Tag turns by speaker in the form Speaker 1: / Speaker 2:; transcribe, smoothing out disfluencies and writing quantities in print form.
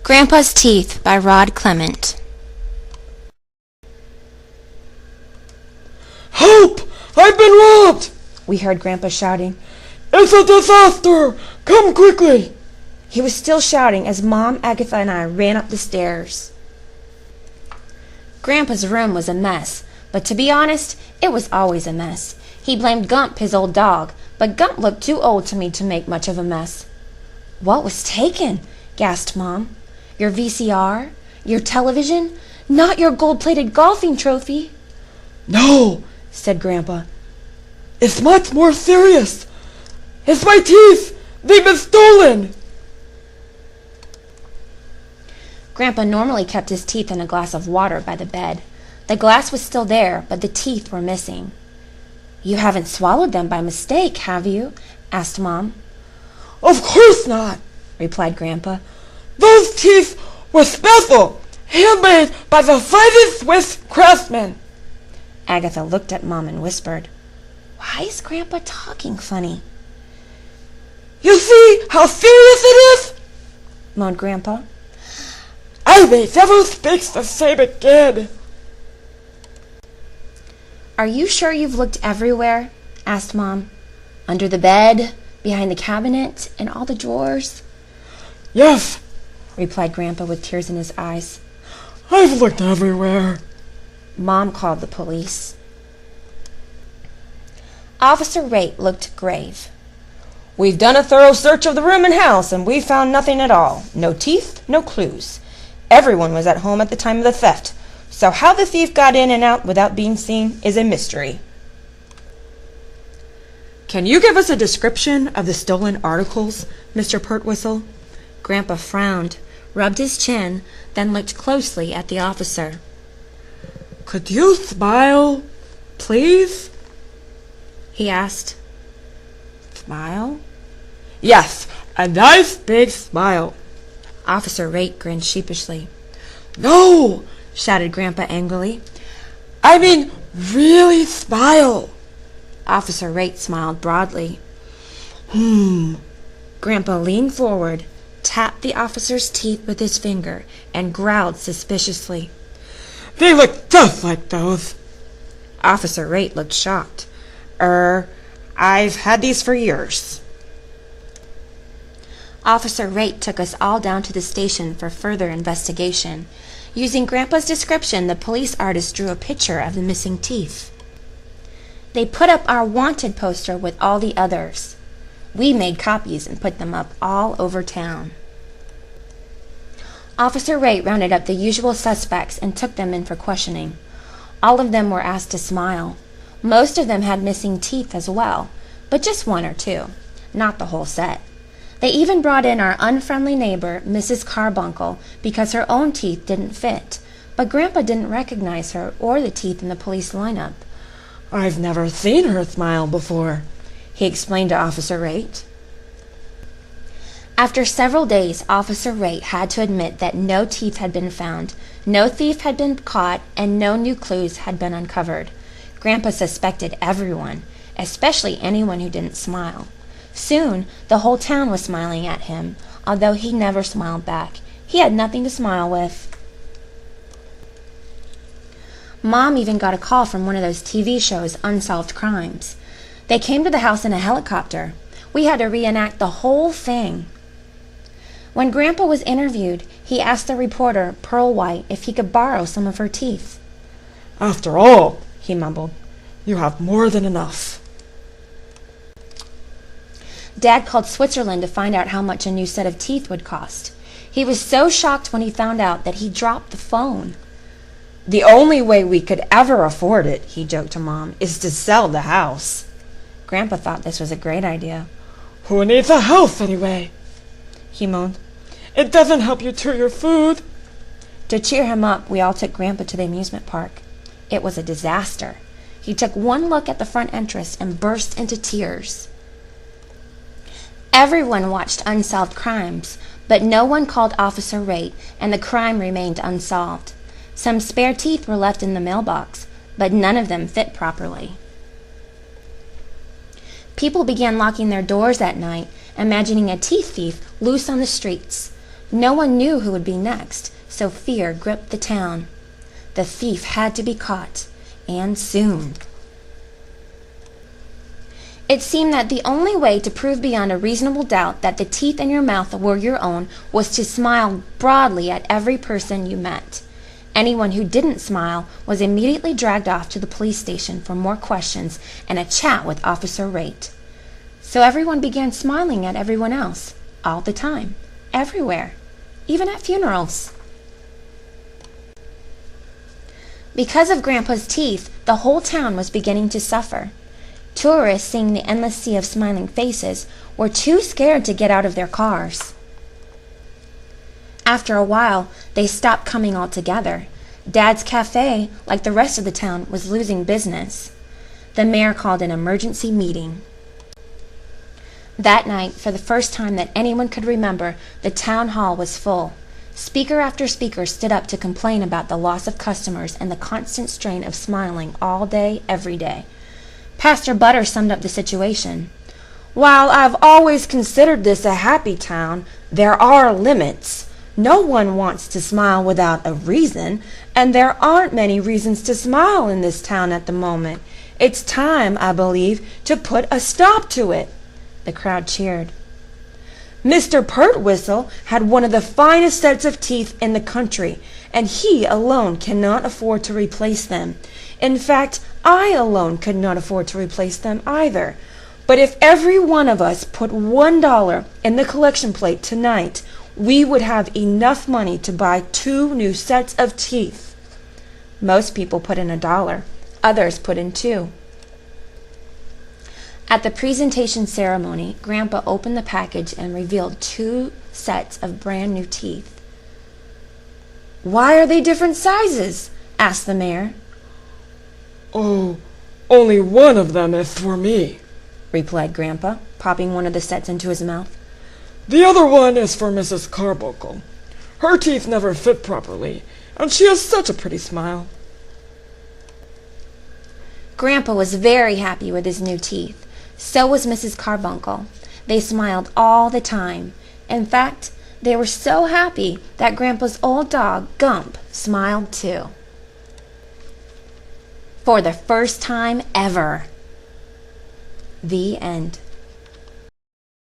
Speaker 1: Grandpa's Teeth by Rod Clement.
Speaker 2: Help! I've been robbed!
Speaker 3: We heard Grandpa shouting.
Speaker 2: It's a disaster! Come quickly!
Speaker 3: He was still shouting as Mom, Agatha, and I ran up the stairs.
Speaker 1: Grandpa's room was a mess, but to be honest, it was always a mess. He blamed Gump, his old dog, but Gump looked too old to me to make much of a mess. "What was taken?" gasped Mom. "Your VCR? Your television? Not your gold-plated golfing trophy?"
Speaker 2: No,
Speaker 3: said Grandpa.
Speaker 2: it's much more serious. It's my teeth! They've been stolen!
Speaker 1: Grandpa normally kept his teeth in a glass of water by the bed. The glass was still there, but the teeth were missing. "You haven't swallowed them by mistake, have you?" asked Mom.
Speaker 2: Of course not,
Speaker 1: replied Grandpa.
Speaker 2: Those teeth were special, handmade by the finest Swiss craftsmen.
Speaker 1: Agatha looked at Mom and whispered, "Why is Grandpa talking funny?"
Speaker 2: You see how serious it is?
Speaker 3: moaned Grandpa.
Speaker 2: I may never speak the same again.
Speaker 1: "Are you sure you've looked everywhere?" asked Mom. "Under the bed, behind the cabinet, and all the drawers?"
Speaker 2: Yes,
Speaker 3: replied Grandpa with tears in his eyes.
Speaker 2: I've looked everywhere.
Speaker 1: Mom called the police. Officer Rate looked grave.
Speaker 3: "We've done a thorough search of the room and house, and we found nothing at all. No teeth, no clues. Everyone was at home at the time of the theft, so how the thief got in and out without being seen is a mystery."
Speaker 4: "Can you give us a description of the stolen articles, Mr. Pertwhistle?"
Speaker 1: Grandpa frowned, rubbed his chin, then looked closely at the officer.
Speaker 2: Could you smile, please?
Speaker 1: He asked.
Speaker 2: Smile? Yes, a nice big smile.
Speaker 1: Officer Rate grinned sheepishly.
Speaker 2: No,
Speaker 1: shouted Grandpa angrily.
Speaker 2: I mean really smile.
Speaker 1: Officer Rate smiled broadly.
Speaker 3: Grandpa leaned forward, tapped the officer's teeth with his finger, and growled suspiciously.
Speaker 2: They look just like those.
Speaker 3: Officer Rate looked shocked. I've had these for years.
Speaker 1: Officer Rate took us all down to the station for further investigation. Using Grandpa's description, the police artist drew a picture of the missing teeth. They put up our wanted poster with all the others. We made copies and put them up all over town. Officer Rate rounded up the usual suspects and took them in for questioning. All of them were asked to smile. Most of them had missing teeth as well, but just one or two, not the whole set. They even brought in our unfriendly neighbor, Mrs. Carbuncle, because her own teeth didn't fit, but Grandpa didn't recognize her or the teeth in the police lineup.
Speaker 2: I've never seen her smile before,
Speaker 3: he explained to Officer Rate.
Speaker 1: After several days, Officer Rate had to admit that no teeth had been found, no thief had been caught, and no new clues had been uncovered. Grandpa suspected everyone, especially anyone who didn't smile. Soon, the whole town was smiling at him, although he never smiled back. He had nothing to smile with. Mom even got a call from one of those TV shows, Unsolved Crimes. They came to the house in a helicopter. We had to reenact the whole thing. When Grandpa was interviewed, he asked the reporter, Pearl White, if he could borrow some of her teeth.
Speaker 2: After all, he mumbled, you have more than enough.
Speaker 1: Dad called Switzerland to find out how much a new set of teeth would cost. He was so shocked when he found out that he dropped the phone.
Speaker 3: The only way we could ever afford it, he joked to Mom, is to sell the house.
Speaker 1: Grandpa thought this was a great idea.
Speaker 2: Who needs a house anyway?
Speaker 3: He moaned.
Speaker 2: It doesn't help you chew your food.
Speaker 1: To cheer him up, we all took Grandpa to the amusement park. It was a disaster. He took one look at the front entrance and burst into tears. Everyone watched Unsolved Crimes, but no one called Officer Rate, and the crime remained unsolved. Some spare teeth were left in the mailbox, but none of them fit properly. People began locking their doors at night, imagining a teeth thief loose on the streets. No one knew who would be next, so fear gripped the town. The thief had to be caught, and soon. It seemed that the only way to prove beyond a reasonable doubt that the teeth in your mouth were your own was to smile broadly at every person you met. Anyone who didn't smile was immediately dragged off to the police station for more questions and a chat with Officer Rate. So everyone began smiling at everyone else, all the time, everywhere, even at funerals. Because of Grandpa's teeth, the whole town was beginning to suffer. Tourists, seeing the endless sea of smiling faces, were too scared to get out of their cars. After a while, they stopped coming altogether. Dad's cafe, like the rest of the town, was losing business. The mayor called an emergency meeting. That night, for the first time that anyone could remember, the town hall was full. Speaker after speaker stood up to complain about the loss of customers and the constant strain of smiling all day, every day. Pastor Butter summed up the situation.
Speaker 3: While I've always considered this a happy town, there are limits. No one wants to smile without a reason, and there aren't many reasons to smile in this town at the moment. It's time, I believe, to put a stop to it.
Speaker 1: The crowd cheered.
Speaker 3: Mr. Pertwhistle had one of the finest sets of teeth in the country, and he alone cannot afford to replace them. In fact, I alone could not afford to replace them either. But if every one of us put $1 in the collection plate tonight, we would have enough money to buy 2 new sets of teeth.
Speaker 1: Most people put in $1. Others put in 2. At the presentation ceremony, Grandpa opened the package and revealed 2 sets of brand new teeth.
Speaker 3: "Why are they different sizes?" asked the mayor.
Speaker 2: Oh, only one of them is for me,
Speaker 1: replied Grandpa, popping one of the sets into his mouth.
Speaker 2: The other one is for Mrs. Carbuncle. Her teeth never fit properly, and she has such a pretty smile.
Speaker 1: Grandpa was very happy with his new teeth. So was Mrs. Carbuncle. They smiled all the time. In fact, they were so happy that Grandpa's old dog, Gump, smiled too. For the first time ever. The end.